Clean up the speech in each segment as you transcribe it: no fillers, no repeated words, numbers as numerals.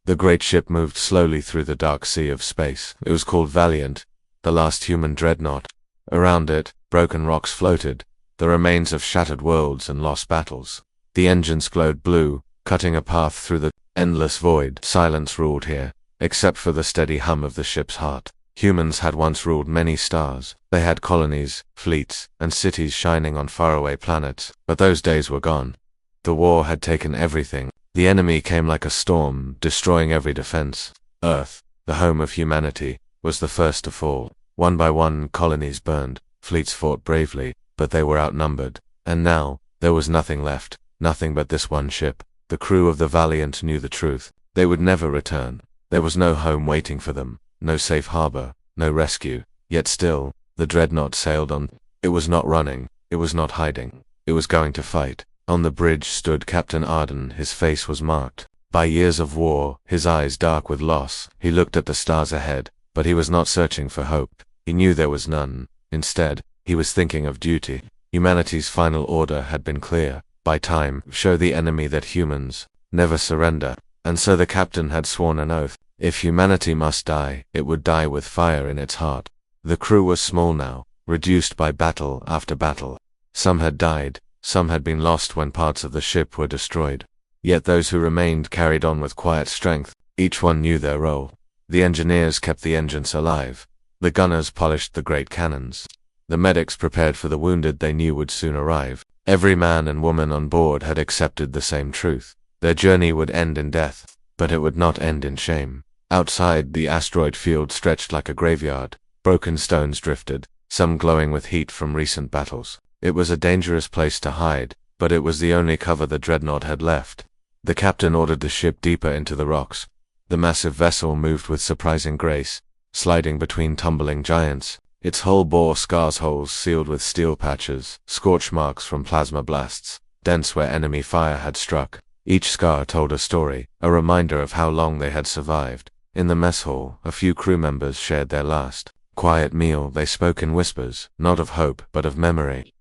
The great ship moved slowly through the dark sea of space. It was called Valiant, the last human dreadnought. Around it, broken rocks floated, the remains of shattered worlds and lost battles. The engines glowed blue, cutting a path through the endless void. Silence ruled here, except for the steady hum of the ship's heart. Humans had once ruled many stars. They had colonies, fleets, and cities shining on faraway planets, but those days were gone. The war had taken everything. The enemy came like a storm, destroying every defense. Earth, the home of humanity, was the first to fall. One by one, colonies burned, fleets fought bravely, but they were outnumbered. And now, there was nothing left, nothing but this one ship. The crew of the Valiant knew the truth. They would never return. There was no home waiting for them, no safe harbor, no rescue. Yet still, the Dreadnought sailed on. It was not running, it was not hiding. It was going to fight. On the bridge stood Captain Arden. His face was marked by years of war, his eyes dark with loss. He looked at the stars ahead, but he was not searching for hope. He knew there was none. Instead, he was thinking of duty. Humanity's final order had been clear. By time, show the enemy that humans never surrender. And so the captain had sworn an oath. If humanity must die, it would die with fire in its heart. The crew was small now, reduced by battle after battle. Some had died. Some had been lost when parts of the ship were destroyed. Yet those who remained carried on with quiet strength. Each one knew their role. The engineers kept the engines alive. The gunners polished the great cannons. The medics prepared for the wounded they knew would soon arrive. Every man and woman on board had accepted the same truth. Their journey would end in death, but it would not end in shame. Outside, the asteroid field stretched like a graveyard. Broken stones drifted, some glowing with heat from recent battles. It was a dangerous place to hide, but it was the only cover the Dreadnought had left. The captain ordered the ship deeper into the rocks. The massive vessel moved with surprising grace, sliding between tumbling giants. Its hull bore scars holes sealed with steel patches, scorch marks from plasma blasts, dents where enemy fire had struck. Each scar told a story, a reminder of how long they had survived. In the mess hall, a few crew members shared their last quiet meal. They spoke in whispers, not of hope, but of memory.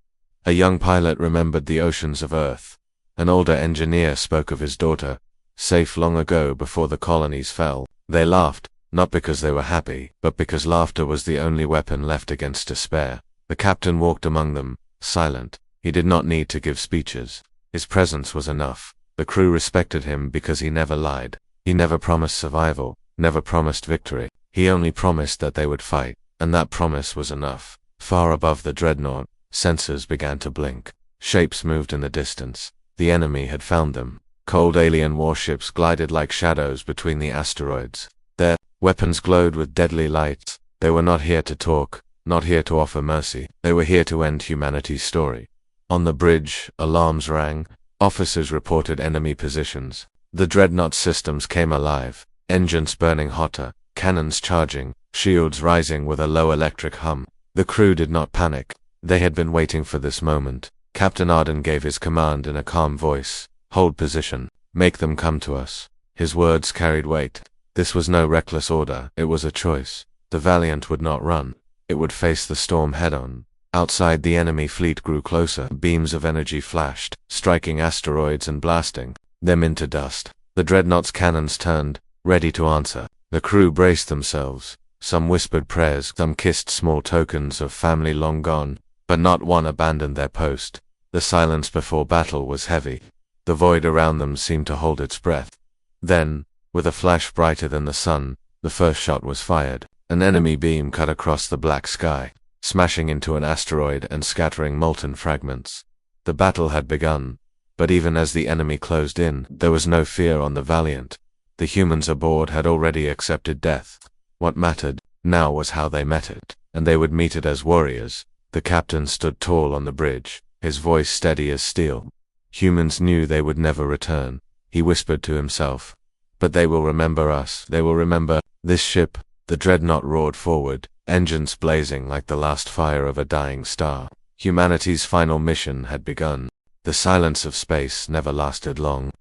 A young pilot remembered the oceans of Earth. An older engineer spoke of his daughter, safe long ago before the colonies fell. They laughed, not because they were happy, but because laughter was the only weapon left against despair. The captain walked among them, silent. He did not need to give speeches. His presence was enough. The crew respected him because he never lied. He never promised survival, never promised victory. He only promised that they would fight, and that promise was enough. Far above the Dreadnought, sensors began to blink. Shapes moved in the distance. The enemy had found them. Cold alien warships glided like shadows between the asteroids. Their weapons glowed with deadly lights. They were not here to talk, not here to offer mercy. They were here to end humanity's story. On the bridge, alarms rang. Officers reported enemy positions. The Dreadnought systems came alive. Engines burning hotter, cannons charging, shields rising with a low electric hum. The crew did not panic. They had been waiting for this moment. Captain Arden gave his command in a calm voice. Hold position. Make them come to us. His words carried weight. This was no reckless order. It was a choice. The Valiant would not run. It would face the storm head-on. Outside, the enemy fleet grew closer. Beams of energy flashed, striking asteroids and blasting them into dust. The Dreadnought's cannons turned, ready to answer. The crew braced themselves. Some whispered prayers, some kissed small tokens of family long gone, but not one abandoned their post. The silence before battle was heavy. The void around them seemed to hold its breath. Then, with a flash brighter than the sun, the first shot was fired. An enemy beam cut across the black sky, smashing into an asteroid and scattering molten fragments. The battle had begun, but even as the enemy closed in, there was no fear on the Valiant. The humans aboard had already accepted death. What mattered now was how they met it, and they would meet it as warriors. The captain stood tall on the bridge, his voice steady as steel. Humans knew they would never return. He whispered to himself. But they will remember us. They will remember this ship. The Dreadnought roared forward, engines blazing like the last fire of a dying star. Humanity's final mission had begun. The silence of space never lasted long.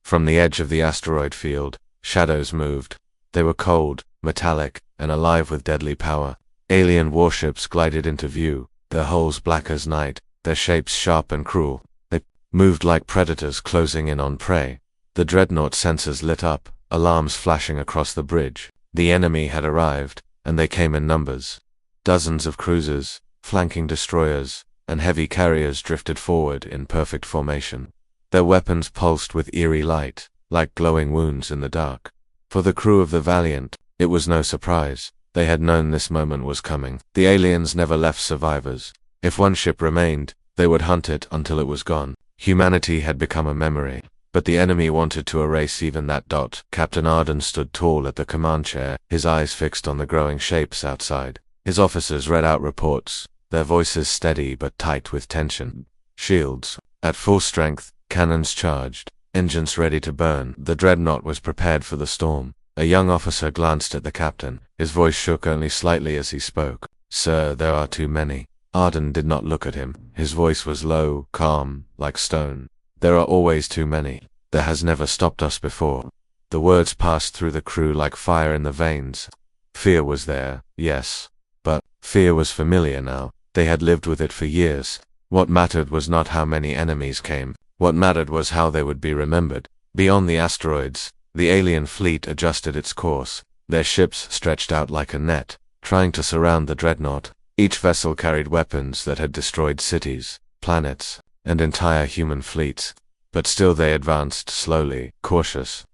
From the edge of the asteroid field, shadows moved. They were cold, metallic, and alive with deadly power. Alien warships glided into view, their hulls black as night, their shapes sharp and cruel. They moved like predators closing in on prey. The Dreadnought sensors lit up, alarms flashing across the bridge. The enemy had arrived, and they came in numbers. Dozens of cruisers, flanking destroyers, and heavy carriers drifted forward in perfect formation. Their weapons pulsed with eerie light, like glowing wounds in the dark. For the crew of the Valiant, it was no surprise. They had known this moment was coming. The aliens never left survivors. If one ship remained, they would hunt it until it was gone. Humanity had become a memory, but the enemy wanted to erase even that dot. Captain Arden stood tall at the command chair, his eyes fixed on the growing shapes outside. His officers read out reports, their voices steady but tight with tension. Shields at full strength, cannons charged, engines ready to burn. The Dreadnought was prepared for the storm. A young officer glanced at the captain. His voice shook only slightly as he spoke. "Sir, there are too many." Arden did not look at him. His voice was low, calm, like stone. "There are always too many. There has never stopped us before." The words passed through the crew like fire in the veins. Fear was there, yes. But fear was familiar now. They had lived with it for years. What mattered was not how many enemies came. What mattered was how they would be remembered. Beyond the asteroids, the alien fleet adjusted its course. Their ships stretched out like a net, trying to surround the Dreadnought. Each vessel carried weapons that had destroyed cities, planets, and entire human fleets. But still they advanced slowly, cautious,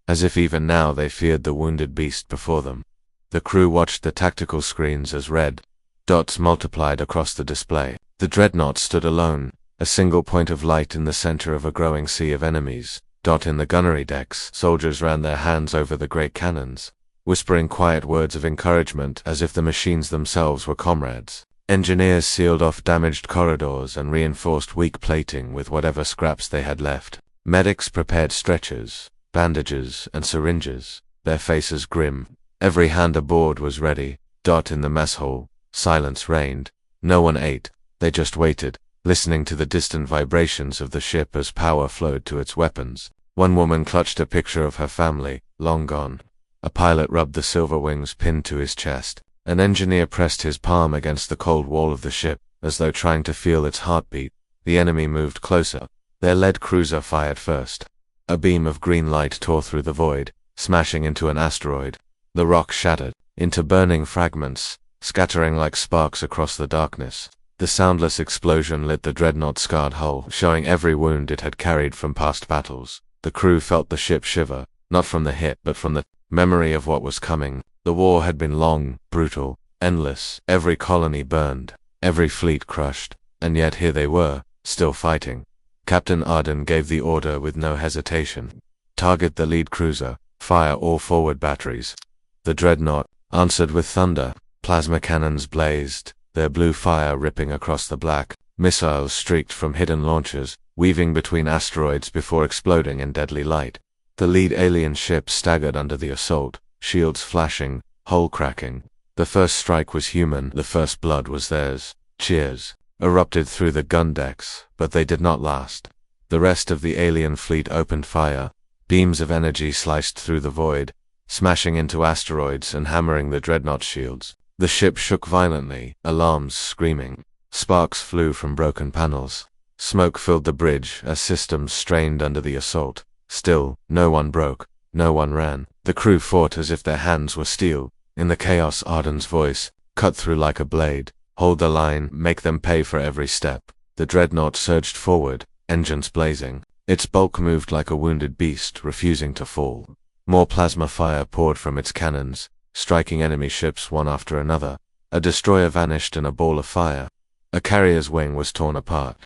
as if even now they feared the wounded beast before them. The crew watched the tactical screens as red dots multiplied across the display. The Dreadnought stood alone, a single point of light in the center of a growing sea of enemies. Dot in the gunnery decks, soldiers ran their hands over the great cannons, whispering quiet words of encouragement as if the machines themselves were comrades. Engineers sealed off damaged corridors and reinforced weak plating with whatever scraps they had left. Medics prepared stretchers, bandages, and syringes, their faces grim. Every hand aboard was ready. Dot in the mess hall, silence reigned. No one ate, they just waited, listening to the distant vibrations of the ship as power flowed to its weapons. One woman clutched a picture of her family, long gone. A pilot rubbed the silver wings pinned to his chest. An engineer pressed his palm against the cold wall of the ship, as though trying to feel its heartbeat. The enemy moved closer. Their lead cruiser fired first. A beam of green light tore through the void, smashing into an asteroid. The rock shattered into burning fragments, scattering like sparks across the darkness. The soundless explosion lit the Dreadnought's scarred hull, showing every wound it had carried from past battles. The crew felt the ship shiver, not from the hit but from the memory of what was coming. The war had been long, brutal, endless. Every colony burned, every fleet crushed, and yet here they were, still fighting. Captain Arden gave the order with no hesitation. "Target the lead cruiser, fire all forward batteries." The Dreadnought answered with thunder. Plasma cannons blazed, their blue fire ripping across the black. Missiles streaked from hidden launchers, weaving between asteroids before exploding in deadly light. The lead alien ship staggered under the assault, shields flashing, hull cracking. The first strike was human, the first blood was theirs. Cheers erupted through the gun decks, but they did not last. The rest of the alien fleet opened fire. Beams of energy sliced through the void, smashing into asteroids and hammering the Dreadnought shields. The ship shook violently, alarms screaming. Sparks flew from broken panels. Smoke filled the bridge as systems strained under the assault. Still, no one broke, no one ran. The crew fought as if their hands were steel. In the chaos, Arden's voice cut through like a blade. "Hold the line, make them pay for every step." The Dreadnought surged forward, engines blazing. Its bulk moved like a wounded beast, refusing to fall. More plasma fire poured from its cannons, striking enemy ships one after another. A destroyer vanished in a ball of fire. A carrier's wing was torn apart.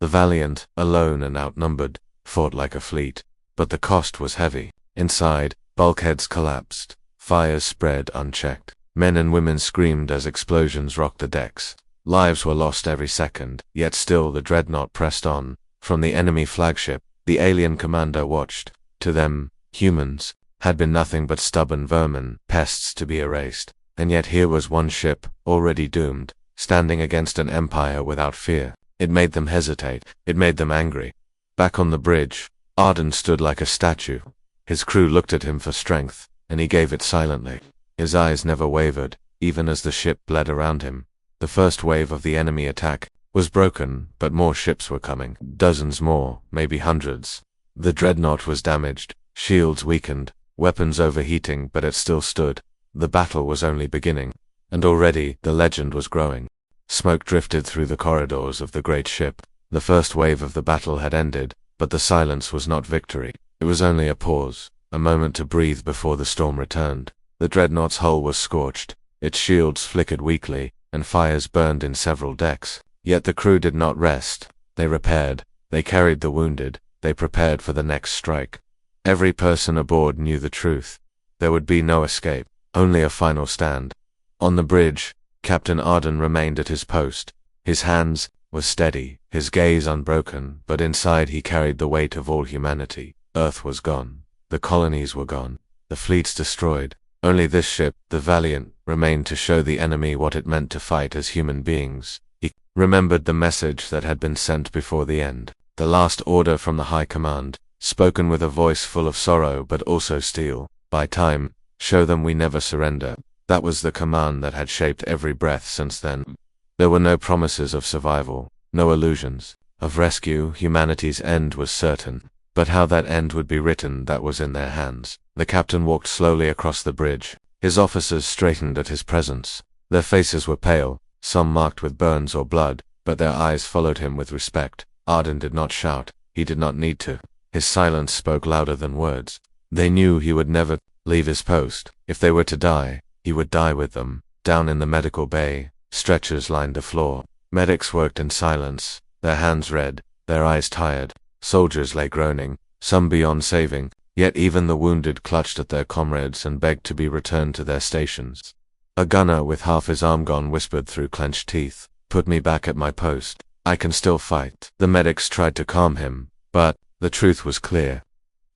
The Valiant, alone and outnumbered, fought like a fleet. But the cost was heavy. Inside, bulkheads collapsed. Fires spread unchecked. Men and women screamed as explosions rocked the decks. Lives were lost every second, yet still the Dreadnought pressed on. From the enemy flagship, the alien commander watched. To them, humans had been nothing but stubborn vermin, pests to be erased. And yet here was one ship, already doomed, standing against an empire without fear. It made them hesitate. It made them angry. Back on the bridge, Arden stood like a statue. His crew looked at him for strength, and he gave it silently. His eyes never wavered, even as the ship bled around him. The first wave of the enemy attack was broken, but more ships were coming. Dozens more, maybe hundreds. The Dreadnought was damaged, shields weakened, weapons overheating, but it still stood. The battle was only beginning, and already the legend was growing. Smoke drifted through the corridors of the great ship. The first wave of the battle had ended, but the silence was not victory. It was only a pause, a moment to breathe before the storm returned. The Dreadnought's hull was scorched, its shields flickered weakly, and fires burned in several decks. Yet the crew did not rest. They repaired, they carried the wounded, they prepared for the next strike. Every person aboard knew the truth. There would be no escape, only a final stand. On the bridge, Captain Arden remained at his post. His hands were steady, his gaze unbroken, but inside he carried the weight of all humanity. Earth was gone. The colonies were gone. The fleets destroyed. Only this ship, the Valiant, remained to show the enemy what it meant to fight as human beings. He remembered the message that had been sent before the end. The last order from the High Command, spoken with a voice full of sorrow but also steel. By time, show them we never surrender. That was the command that had shaped every breath since then. There were no promises of survival, no illusions of rescue. Humanity's end was certain. But how that end would be written, that was in their hands. The captain walked slowly across the bridge. His officers straightened at his presence. Their faces were pale, some marked with burns or blood, but their eyes followed him with respect. Arden did not shout. He did not need to. His silence spoke louder than words. They knew he would never leave his post. If they were to die, he would die with them. Down in the medical bay, stretchers lined the floor. Medics worked in silence, their hands red, their eyes tired. Soldiers lay groaning, some beyond saving, yet even the wounded clutched at their comrades and begged to be returned to their stations. A gunner with half his arm gone whispered through clenched teeth, "Put me back at my post. I can still fight." The medics tried to calm him, but the truth was clear.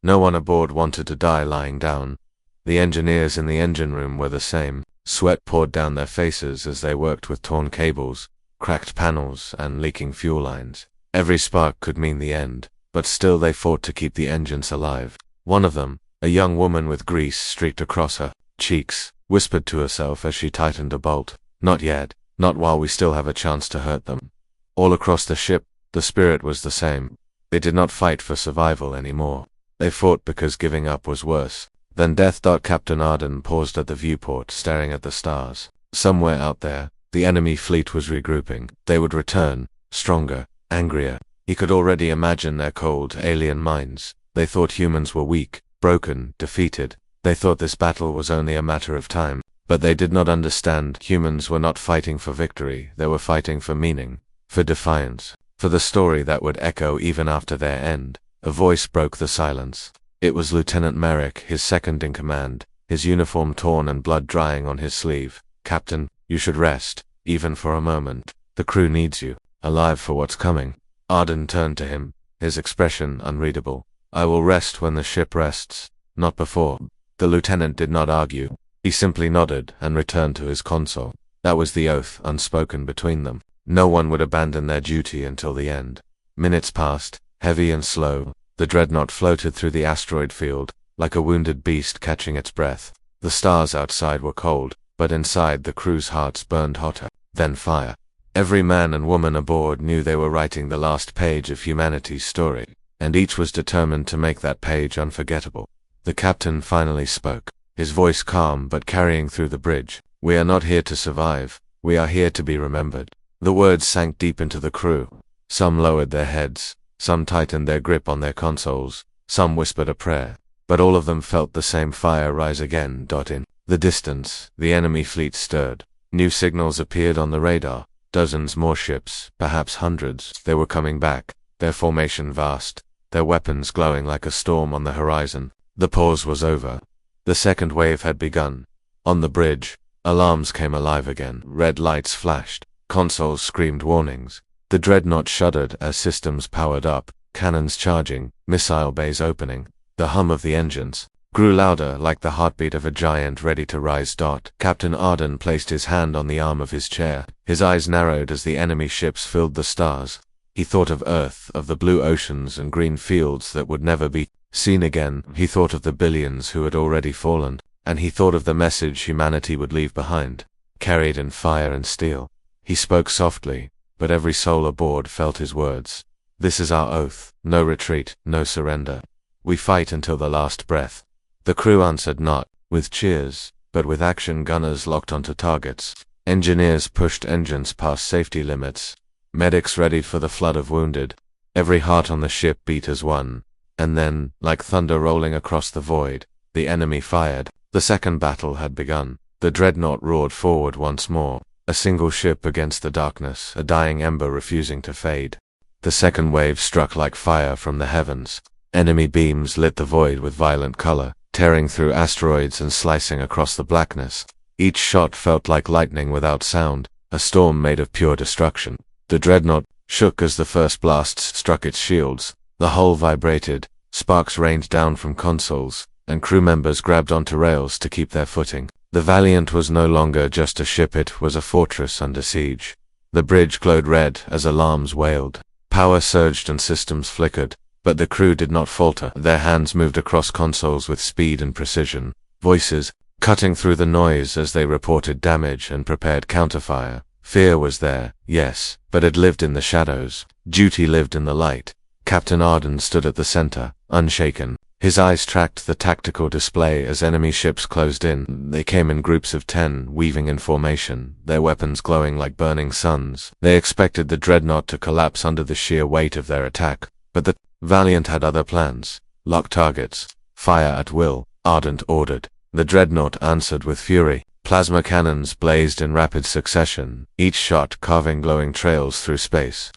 No one aboard wanted to die lying down. The engineers in the engine room were the same. Sweat poured down their faces as they worked with torn cables, cracked panels, and leaking fuel lines. Every spark could mean the end. But still they fought to keep the engines alive. One of them, a young woman with grease streaked across her cheeks, whispered to herself as she tightened a bolt, "Not yet, not while we still have a chance to hurt them." All across the ship, the spirit was the same. They did not fight for survival anymore. They fought because giving up was worse than death. Captain Arden paused at the viewport, staring at the stars. Somewhere out there, the enemy fleet was regrouping. They would return, stronger, angrier. He could already imagine their cold, alien minds. They thought humans were weak, broken, defeated. They thought this battle was only a matter of time. But they did not understand. Humans were not fighting for victory. They were fighting for meaning, for defiance, for the story that would echo even after their end. A voice broke the silence. It was Lieutenant Merrick, his second in command, his uniform torn and blood drying on his sleeve. "Captain, you should rest, even for a moment. The crew needs you, alive for what's coming." Arden turned to him, his expression unreadable. "I will rest when the ship rests, not before." The lieutenant did not argue. He simply nodded and returned to his console. That was the oath unspoken between them. No one would abandon their duty until the end. Minutes passed, heavy and slow. The Dreadnought floated through the asteroid field, like a wounded beast catching its breath. The stars outside were cold, but inside the crew's hearts burned hotter. Then fire. Every man and woman aboard knew they were writing the last page of humanity's story, and each was determined to make that page unforgettable. The captain finally spoke, his voice calm but carrying through the bridge. "We are not here to survive. We are here to be remembered." The words sank deep into the crew. Some lowered their heads, some tightened their grip on their consoles, some whispered a prayer. But all of them felt the same fire rise again. In the distance, the enemy fleet stirred. New signals appeared on the radar. Dozens more ships, perhaps hundreds. They were coming back, their formation vast, their weapons glowing like a storm on the horizon. The pause was over. The second wave had begun. On the bridge, alarms came alive again. Red lights flashed. Consoles screamed warnings. The Dreadnought shuddered as systems powered up, cannons charging, missile bays opening. The hum of the engines grew louder, like the heartbeat of a giant ready to rise. Captain Arden placed his hand on the arm of his chair. His eyes narrowed as the enemy ships filled the stars. He thought of Earth, of the blue oceans and green fields that would never be seen again. He thought of the billions who had already fallen, and he thought of the message humanity would leave behind, carried in fire and steel. He spoke softly, but every soul aboard felt his words. "This is our oath. No retreat, no surrender. We fight until the last breath." The crew answered not with cheers, but with action. Gunners locked onto targets. Engineers pushed engines past safety limits. Medics readied for the flood of wounded. Every heart on the ship beat as one. And then, like thunder rolling across the void, the enemy fired. The second battle had begun. The Dreadnought roared forward once more. A single ship against the darkness, a dying ember refusing to fade. The second wave struck like fire from the heavens. Enemy beams lit the void with violent color, tearing through asteroids and slicing across the blackness. Each shot felt like lightning without sound, a storm made of pure destruction. The Dreadnought shook as the first blasts struck its shields. The hull vibrated, sparks rained down from consoles, and crew members grabbed onto rails to keep their footing. The Valiant was no longer just a ship, it was a fortress under siege. The bridge glowed red as alarms wailed. Power surged and systems flickered, but the crew did not falter. Their hands moved across consoles with speed and precision, voices cutting through the noise as they reported damage and prepared counterfire. Fear was there, yes, but it lived in the shadows. Duty lived in the light. Captain Arden stood at the center, unshaken. His eyes tracked the tactical display as enemy ships closed in. They came in groups of 10, weaving in formation, their weapons glowing like burning suns. They expected the Dreadnought to collapse under the sheer weight of their attack, but the Valiant had other plans. Lock targets. Fire at will, Ardent ordered. The Dreadnought answered with fury. Plasma cannons blazed in rapid succession, each shot carving glowing trails through space.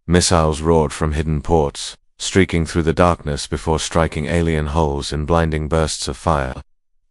Missiles roared from hidden ports, streaking through the darkness before striking alien hulls in blinding bursts of fire.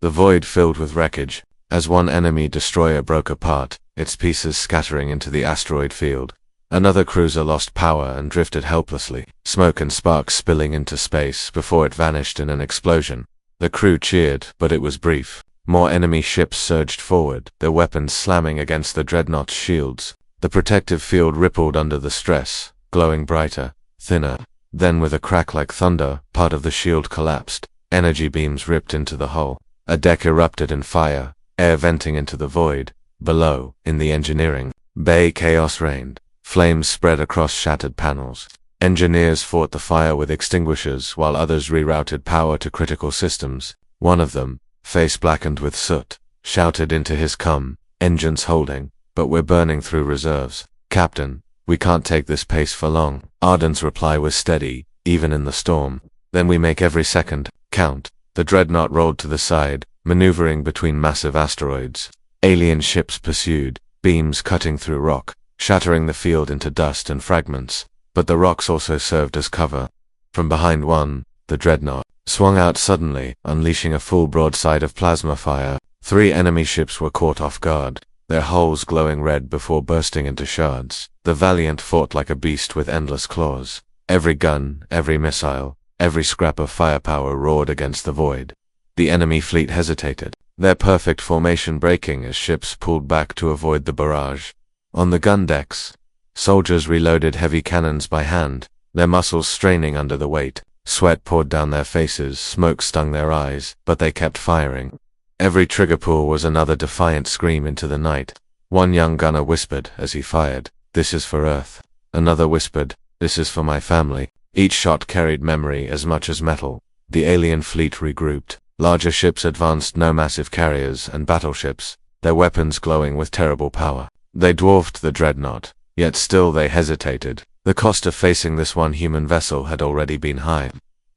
The void filled with wreckage, as one enemy destroyer broke apart, its pieces scattering into the asteroid field. Another cruiser lost power and drifted helplessly, smoke and sparks spilling into space before it vanished in an explosion. The crew cheered, but it was brief. More enemy ships surged forward, their weapons slamming against the Dreadnought's shields. The protective field rippled under the stress, glowing brighter, thinner. Then with a crack like thunder, part of the shield collapsed. Energy beams ripped into the hull. A deck erupted in fire, air venting into the void. Below, in the engineering bay, chaos reigned. Flames spread across shattered panels. Engineers fought the fire with extinguishers while others rerouted power to critical systems. One of them, face blackened with soot, shouted into his engines holding, but we're burning through reserves. Captain, we can't take this pace for long. Ardent's reply was steady, even in the storm. Then we make every second count. The Dreadnought rolled to the side, maneuvering between massive asteroids. Alien ships pursued, beams cutting through rock, shattering the field into dust and fragments. But the rocks also served as cover. From behind one, the Dreadnought swung out suddenly, unleashing a full broadside of plasma fire. 3 enemy ships were caught off guard, their hulls glowing red before bursting into shards. The Valiant fought like a beast with endless claws. Every gun, every missile, every scrap of firepower roared against the void. The enemy fleet hesitated, their perfect formation breaking as ships pulled back to avoid the barrage. On the gun decks, soldiers reloaded heavy cannons by hand, their muscles straining under the weight. Sweat poured down their faces, smoke stung their eyes, but they kept firing. Every trigger pull was another defiant scream into the night. One young gunner whispered as he fired, "This is for Earth." Another whispered, "This is for my family." Each shot carried memory as much as metal. The alien fleet regrouped. Larger ships advanced, no massive carriers and battleships, their weapons glowing with terrible power. They dwarfed the Dreadnought, yet still they hesitated. The cost of facing this one human vessel had already been high.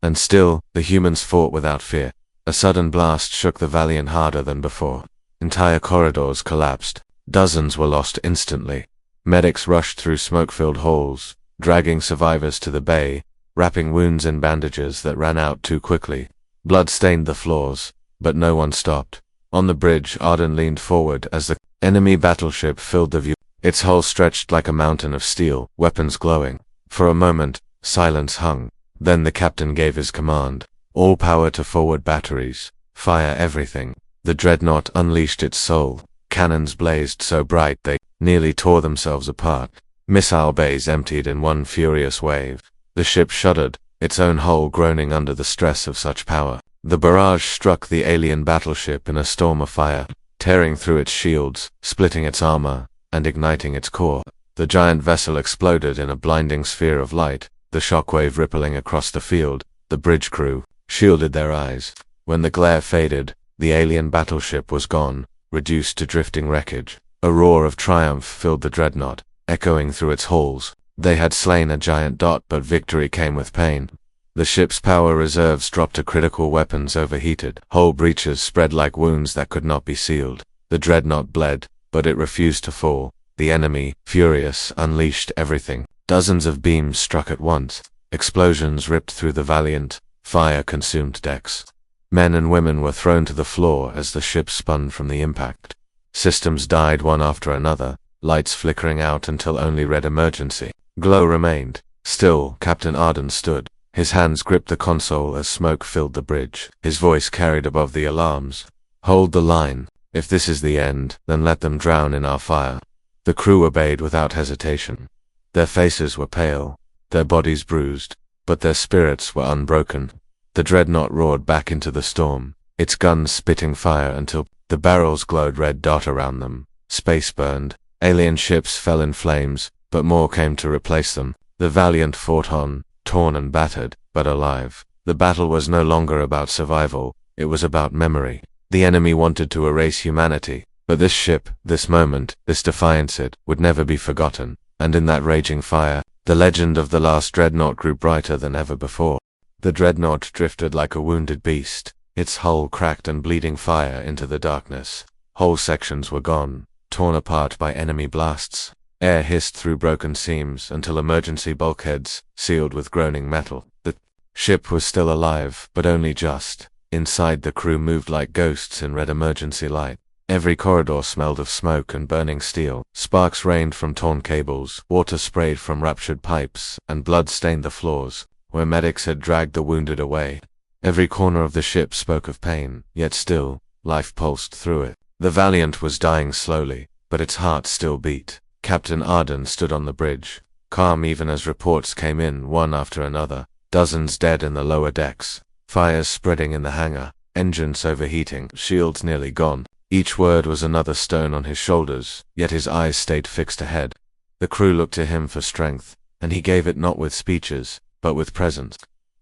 And still, the humans fought without fear. A sudden blast shook the Valiant harder than before. Entire corridors collapsed. Dozens were lost instantly. Medics rushed through smoke-filled halls, dragging survivors to the bay, wrapping wounds in bandages that ran out too quickly. Blood stained the floors, but no one stopped. On the bridge, Arden leaned forward as the enemy battleship filled the view. Its hull stretched like a mountain of steel, weapons glowing. For a moment, silence hung. Then the captain gave his command. All power to forward batteries. Fire everything. The Dreadnought unleashed its soul. Cannons blazed so bright they nearly tore themselves apart. Missile bays emptied in one furious wave. The ship shuddered, its own hull groaning under the stress of such power. The barrage struck the alien battleship in a storm of fire, tearing through its shields, splitting its armor, and igniting its core. The giant vessel exploded in a blinding sphere of light, the shockwave rippling across the field. The bridge crew shielded their eyes. When the glare faded, the alien battleship was gone, reduced to drifting wreckage. A roar of triumph filled the Dreadnought, echoing through its halls. They had slain a giant dot, but victory came with pain. The ship's power reserves dropped to critical weapons overheated. Hull breaches spread like wounds that could not be sealed. The Dreadnought bled, but it refused to fall. The enemy, furious, unleashed everything. Dozens of beams struck at once. Explosions ripped through the Valiant. Fire consumed decks. Men and women were thrown to the floor as the ship spun from the impact. Systems died one after another, lights flickering out until only red emergency glow remained. Still, Captain Arden stood. His hands gripped the console as smoke filled the bridge. His voice carried above the alarms. "Hold the line. If this is the end, then let them drown in our fire." The crew obeyed without hesitation. Their faces were pale, their bodies bruised, but their spirits were unbroken. The Dreadnought roared back into the storm, its guns spitting fire until the barrels glowed red dot around them. Space burned. Alien ships fell in flames, but more came to replace them. The Valiant fought on, torn and battered, but alive. The battle was no longer about survival, it was about memory. The enemy wanted to erase humanity, but this ship, this moment, this defiance, it would never be forgotten. And in that raging fire, the legend of the last Dreadnought grew brighter than ever before. The Dreadnought drifted like a wounded beast, its hull cracked and bleeding fire into the darkness. Whole sections were gone, torn apart by enemy blasts. Air hissed through broken seams until emergency bulkheads sealed with groaning metal. The ship was still alive, but only just. Inside, the crew moved like ghosts in red emergency light. Every corridor smelled of smoke and burning steel. Sparks rained from torn cables, water sprayed from ruptured pipes, and blood stained the floors, where medics had dragged the wounded away. Every corner of the ship spoke of pain, yet still, life pulsed through it. The Valiant was dying slowly, but its heart still beat. Captain Arden stood on the bridge, calm even as reports came in one after another. Dozens dead in the lower decks, fires spreading in the hangar, engines overheating, shields nearly gone. Each word was another stone on his shoulders, yet his eyes stayed fixed ahead. The crew looked to him for strength, and he gave it not with speeches, but with presence.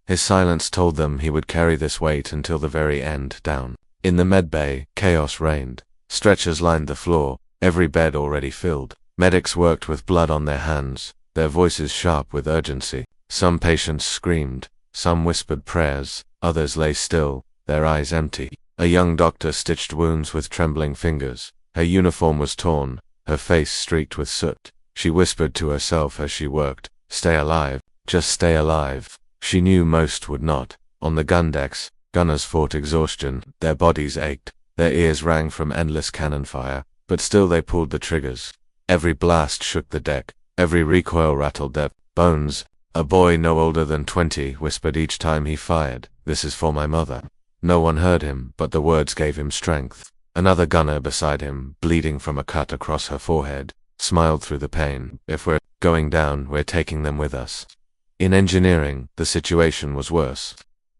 His silence told them he would carry this weight until the very end. Down in the medbay, chaos reigned. Stretchers lined the floor, every bed already filled. Medics worked with blood on their hands, their voices sharp with urgency. Some patients screamed, some whispered prayers, others lay still, their eyes empty. A young doctor stitched wounds with trembling fingers. Her uniform was torn, her face streaked with soot. She whispered to herself as she worked, "Stay alive, just stay alive." She knew most would not. On the gun decks, gunners fought exhaustion, their bodies ached, their ears rang from endless cannon fire, but still they pulled the triggers. Every blast shook the deck, every recoil rattled their bones. A boy no older than 20 whispered each time he fired, "This is for my mother." No one heard him, but the words gave him strength. Another gunner beside him, bleeding from a cut across her forehead, smiled through the pain. "If we're going down, we're taking them with us." In engineering, the situation was worse.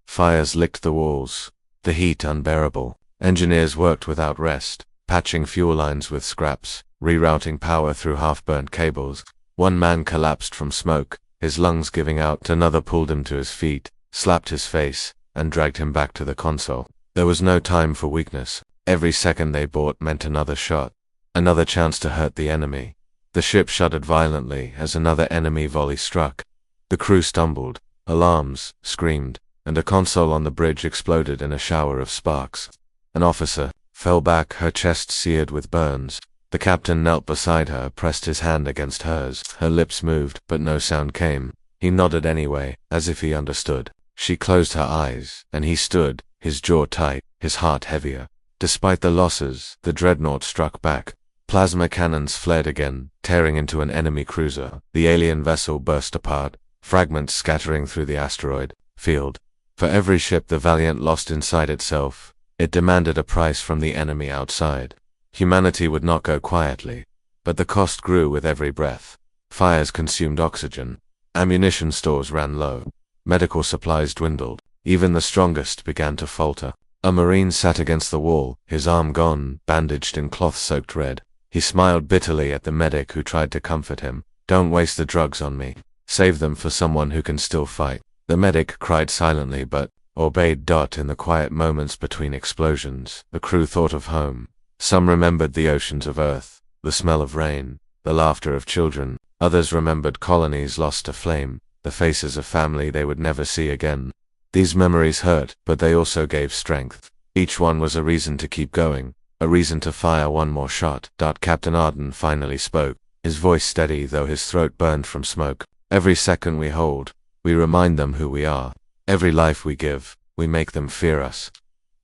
Fires licked the walls, the heat unbearable. Engineers worked without rest, patching fuel lines with scraps, rerouting power through half-burnt cables. One man collapsed from smoke, his lungs giving out. Another pulled him to his feet, slapped his face, and dragged him back to the console. There was no time for weakness. Every second they bought meant another shot, another chance to hurt the enemy. The ship shuddered violently as another enemy volley struck. The crew stumbled, alarms screamed, and a console on the bridge exploded in a shower of sparks. An officer fell back, her chest seared with burns. The captain knelt beside her, pressed his hand against hers. Her lips moved, but no sound came. He nodded anyway, as if he understood. She closed her eyes, and he stood, his jaw tight, his heart heavier. Despite the losses, the Dreadnought struck back. Plasma cannons flared again, tearing into an enemy cruiser. The alien vessel burst apart, fragments scattering through the asteroid field. For every ship the Valiant lost inside itself, it demanded a price from the enemy outside. Humanity would not go quietly, but the cost grew with every breath. Fires consumed oxygen. Ammunition stores ran low. Medical supplies dwindled. Even the strongest began to falter. A Marine sat against the wall, his arm gone, bandaged in cloth-soaked red. He smiled bitterly at the medic who tried to comfort him. "Don't waste the drugs on me. Save them for someone who can still fight." The medic cried silently, but obeyed. In the quiet moments between explosions, the crew thought of home. Some remembered the oceans of Earth, the smell of rain, the laughter of children. Others remembered colonies lost to flame, the faces of family they would never see again. These memories hurt, but they also gave strength. Each one was a reason to keep going, a reason to fire one more shot. Captain Arden finally spoke, his voice steady though his throat burned from smoke. Every second we hold, we remind them who we are. Every life we give, we make them fear us.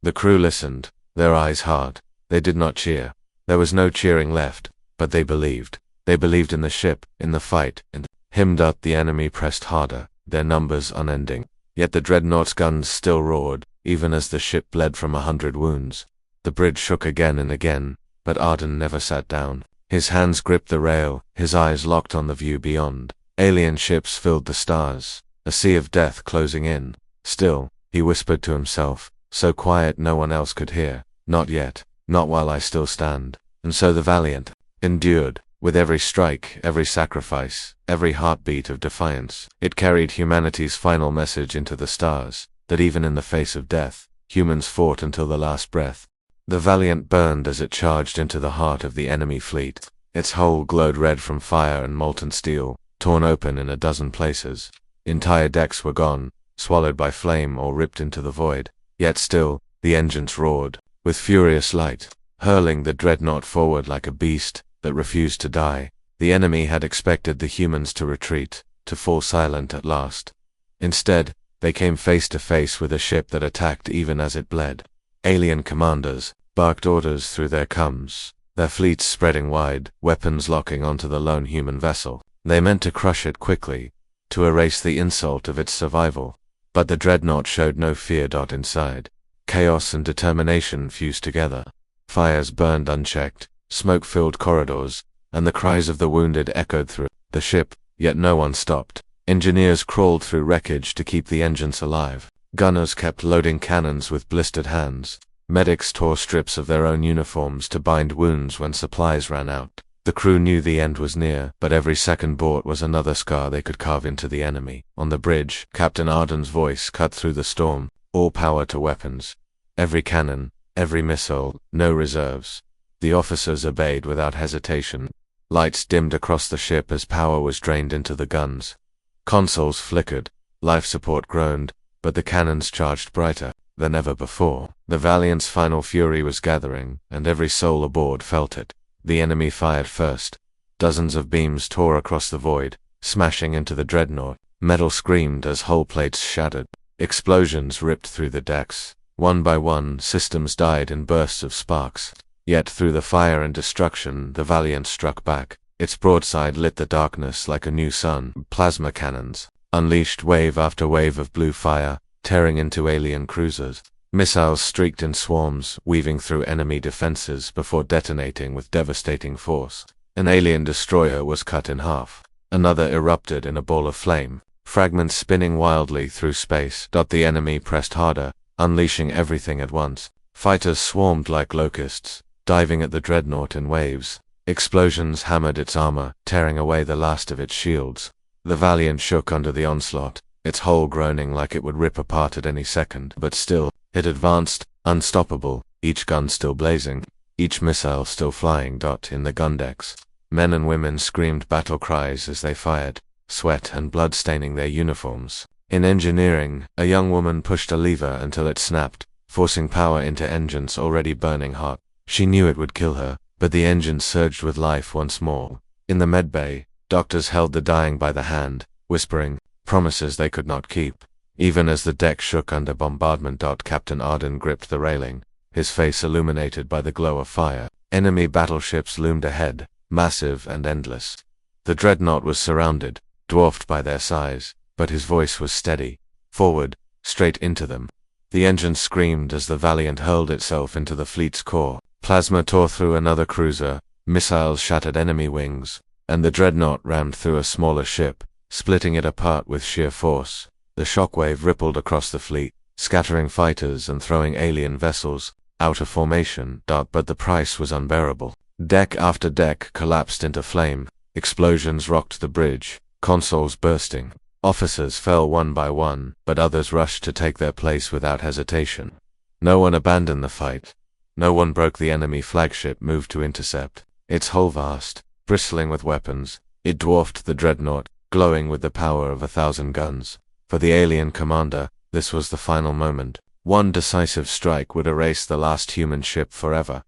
The crew listened, their eyes hard. They did not cheer. There was no cheering left, but they believed. They believed in the ship, in the fight, in him. The enemy pressed harder, their numbers unending. Yet the Dreadnought's guns still roared, even as the ship bled from 100 wounds. The bridge shook again and again, but Arden never sat down. His hands gripped the rail, his eyes locked on the view beyond. Alien ships filled the stars, a sea of death closing in. Still, he whispered to himself, so quiet no one else could hear. Not yet, not while I still stand. And so the Valiant endured. With every strike, every sacrifice, every heartbeat of defiance, it carried humanity's final message into the stars, that even in the face of death, humans fought until the last breath. The Valiant burned as it charged into the heart of the enemy fleet. Its hull glowed red from fire and molten steel, torn open in a dozen places. Entire decks were gone, swallowed by flame or ripped into the void. Yet still, the engines roared, with furious light, hurling the Dreadnought forward like a beast that refused to die. The enemy had expected the humans to retreat, to fall silent at last. Instead, they came face to face with a ship that attacked even as it bled. Alien commanders barked orders through their coms, their fleets spreading wide, weapons locking onto the lone human vessel. They meant to crush it quickly, to erase the insult of its survival. But the Dreadnought showed no fear. Inside, chaos and determination fused together. Fires burned unchecked, smoke filled corridors, and the cries of the wounded echoed through the ship, yet no one stopped. Engineers crawled through wreckage to keep the engines alive. Gunners kept loading cannons with blistered hands. Medics tore strips of their own uniforms to bind wounds when supplies ran out. The crew knew the end was near, but every second bought was another scar they could carve into the enemy. On the bridge, Captain Arden's voice cut through the storm. All power to weapons. Every cannon, every missile, no reserves. The officers obeyed without hesitation. Lights dimmed across the ship as power was drained into the guns. Consoles flickered, life support groaned, but the cannons charged brighter than ever before. The Valiant's final fury was gathering, and every soul aboard felt it. The enemy fired first. Dozens of beams tore across the void, smashing into the Dreadnought. Metal screamed as hull plates shattered. Explosions ripped through the decks. One by one, systems died in bursts of sparks. Yet through the fire and destruction, the Valiant struck back. Its broadside lit the darkness like a new sun. Plasma cannons unleashed wave after wave of blue fire, tearing into alien cruisers. Missiles streaked in swarms, weaving through enemy defenses before detonating with devastating force. An alien destroyer was cut in half. Another erupted in a ball of flame, fragments spinning wildly through space. The enemy pressed harder, unleashing everything at once. Fighters swarmed like locusts, diving at the Dreadnought in waves. Explosions hammered its armor, tearing away the last of its shields. The Valiant shook under the onslaught, its hull groaning like it would rip apart at any second. But still, it advanced, unstoppable, each gun still blazing, each missile still flying. In the gun decks, men and women screamed battle cries as they fired, sweat and blood staining their uniforms. In engineering, a young woman pushed a lever until it snapped, forcing power into engines already burning hot. She knew it would kill her, but the engines surged with life once more. In the medbay, doctors held the dying by the hand, whispering promises they could not keep. Even as the deck shook under bombardment. Captain Arden gripped the railing, his face illuminated by the glow of fire. Enemy battleships loomed ahead, massive and endless. The Dreadnought was surrounded, dwarfed by their size, but his voice was steady. Forward, straight into them. The engine screamed as the Valiant hurled itself into the fleet's core. Plasma tore through another cruiser, missiles shattered enemy wings, and the Dreadnought rammed through a smaller ship, splitting it apart with sheer force. The shockwave rippled across the fleet, scattering fighters and throwing alien vessels out of formation. But the price was unbearable. Deck after deck collapsed into flame. Explosions rocked the bridge, consoles bursting. Officers fell one by one, but others rushed to take their place without hesitation. No one abandoned the fight. No one broke the enemy flagship moved to intercept. Its hull vast, bristling with weapons, it dwarfed the Dreadnought, glowing with the power of 1,000 guns. For the alien commander, this was the final moment. One decisive strike would erase the last human ship forever.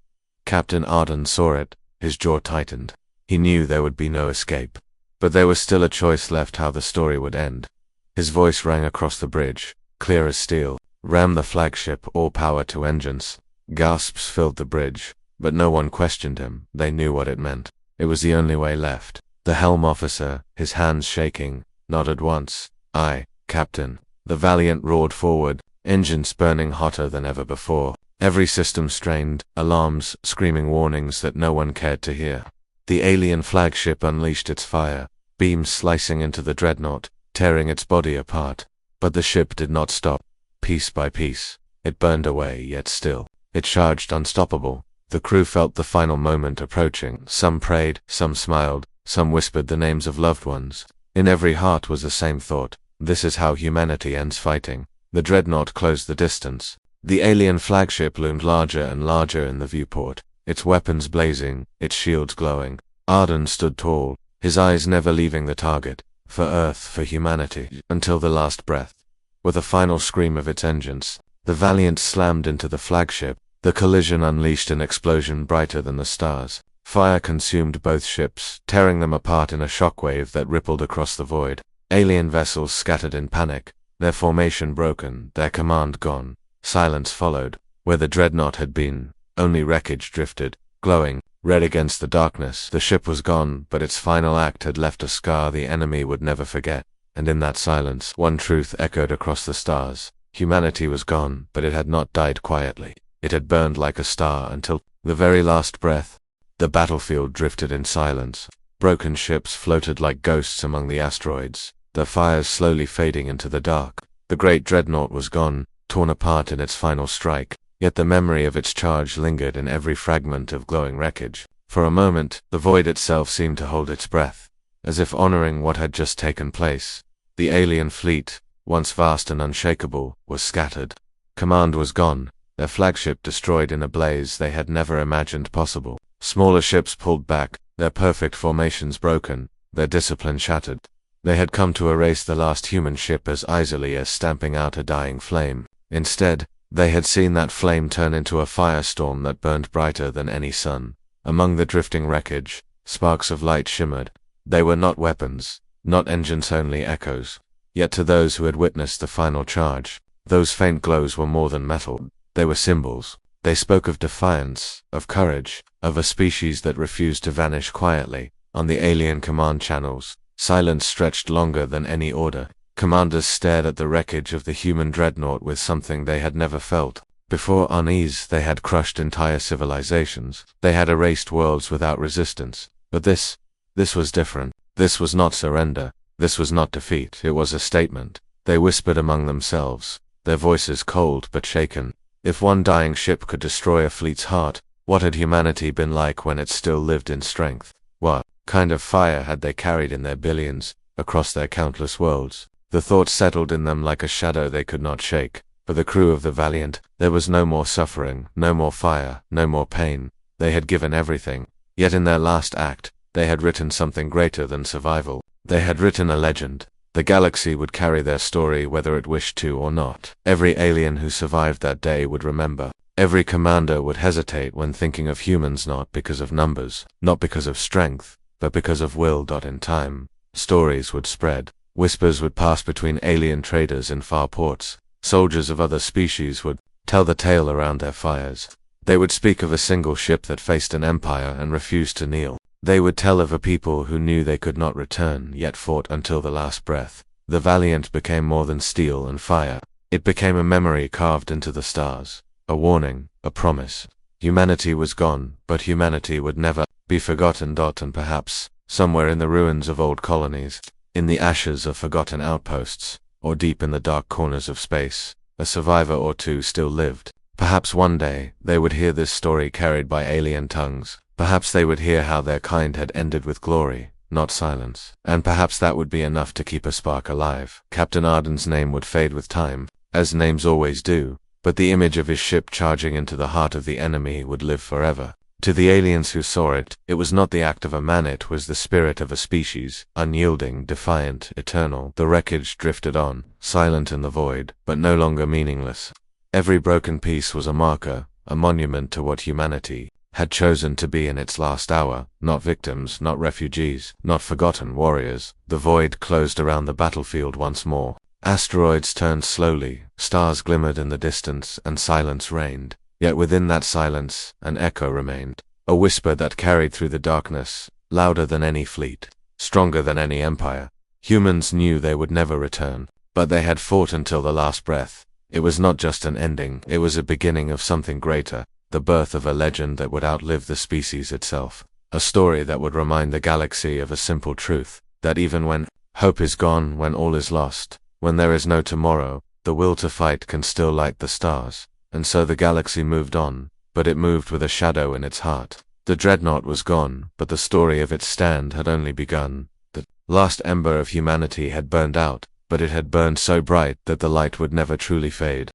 Captain Arden saw it, his jaw tightened. He knew there would be no escape. But there was still a choice left how the story would end. His voice rang across the bridge, clear as steel. Ram the flagship, all power to engines. Gasps filled the bridge, but no one questioned him. They knew what it meant. It was the only way left. The helm officer, his hands shaking, nodded once. "Aye, Captain." The Valiant roared forward, engines burning hotter than ever before. Every system strained, alarms, screaming warnings that no one cared to hear. The alien flagship unleashed its fire, beams slicing into the Dreadnought, tearing its body apart. But the ship did not stop. Piece by piece, it burned away, yet still, it charged unstoppable. The crew felt the final moment approaching. Some prayed, some smiled, some whispered the names of loved ones. In every heart was the same thought: this is how humanity ends fighting. The Dreadnought closed the distance. The alien flagship loomed larger and larger in the viewport, its weapons blazing, its shields glowing. Arden stood tall, his eyes never leaving the target, for Earth, for humanity, until the last breath. With a final scream of its engines, the Valiant slammed into the flagship. The collision unleashed an explosion brighter than the stars. Fire consumed both ships, tearing them apart in a shockwave that rippled across the void. Alien vessels scattered in panic, their formation broken, their command gone. Silence followed. Where the Dreadnought had been, only wreckage drifted, glowing, red against the darkness. The ship was gone, but its final act had left a scar the enemy would never forget. And in that silence, one truth echoed across the stars. Humanity was gone, but it had not died quietly. It had burned like a star until the very last breath. The battlefield drifted in silence. Broken ships floated like ghosts among the asteroids, their fires slowly fading into the dark. The great Dreadnought was gone, torn apart in its final strike, yet the memory of its charge lingered in every fragment of glowing wreckage. For a moment, the void itself seemed to hold its breath, as if honoring what had just taken place. The alien fleet, once vast and unshakable, was scattered. Command was gone, their flagship destroyed in a blaze they had never imagined possible. Smaller ships pulled back, their perfect formations broken, their discipline shattered. They had come to erase the last human ship as easily as stamping out a dying flame. Instead, they had seen that flame turn into a firestorm that burned brighter than any sun. Among the drifting wreckage, sparks of light shimmered. They were not weapons, not engines, only echoes. Yet to those who had witnessed the final charge, those faint glows were more than metal. They were symbols. They spoke of defiance, of courage, of a species that refused to vanish quietly. On the alien command channels, silence stretched longer than any order. Commanders stared at the wreckage of the human Dreadnought with something they had never felt. Before unease, they had crushed entire civilizations. They had erased worlds without resistance. But this was different. This was not surrender. This was not defeat. It was a statement. They whispered among themselves, their voices cold but shaken. If one dying ship could destroy a fleet's heart, what had humanity been like when it still lived in strength? What kind of fire had they carried in their billions, across their countless worlds? The thought settled in them like a shadow they could not shake. For the crew of the Valiant, there was no more suffering, no more fire, no more pain. They had given everything. Yet in their last act, they had written something greater than survival. They had written a legend. The galaxy would carry their story whether it wished to or not. Every alien who survived that day would remember. Every commander would hesitate when thinking of humans, not because of numbers, not because of strength, but because of will. In time, stories would spread. Whispers would pass between alien traders in far ports. Soldiers of other species would tell the tale around their fires. They would speak of a single ship that faced an empire and refused to kneel. They would tell of a people who knew they could not return, yet fought until the last breath. The Valiant became more than steel and fire. It became a memory carved into the stars, a warning, a promise. Humanity was gone, but humanity would never be forgotten. And perhaps, somewhere in the ruins of old colonies, in the ashes of forgotten outposts, or deep in the dark corners of space, a survivor or two still lived. Perhaps one day, they would hear this story carried by alien tongues. Perhaps they would hear how their kind had ended with glory, not silence. And perhaps that would be enough to keep a spark alive. Captain Arden's name would fade with time, as names always do, but the image of his ship charging into the heart of the enemy would live forever. To the aliens who saw it, it was not the act of a man, it was the spirit of a species, unyielding, defiant, eternal. The wreckage drifted on, silent in the void, but no longer meaningless. Every broken piece was a marker, a monument to what humanity had chosen to be in its last hour, not victims, not refugees, not forgotten warriors. The void closed around the battlefield once more. Asteroids turned slowly, stars glimmered in the distance, and silence reigned. Yet within that silence, an echo remained, a whisper that carried through the darkness, louder than any fleet, stronger than any empire. Humans knew they would never return, but they had fought until the last breath. It was not just an ending, it was a beginning of something greater, the birth of a legend that would outlive the species itself. A story that would remind the galaxy of a simple truth, that even when hope is gone, when all is lost, when there is no tomorrow, the will to fight can still light the stars. And so the galaxy moved on, but it moved with a shadow in its heart. The Dreadnought was gone, but the story of its stand had only begun. The last ember of humanity had burned out, but it had burned so bright that the light would never truly fade.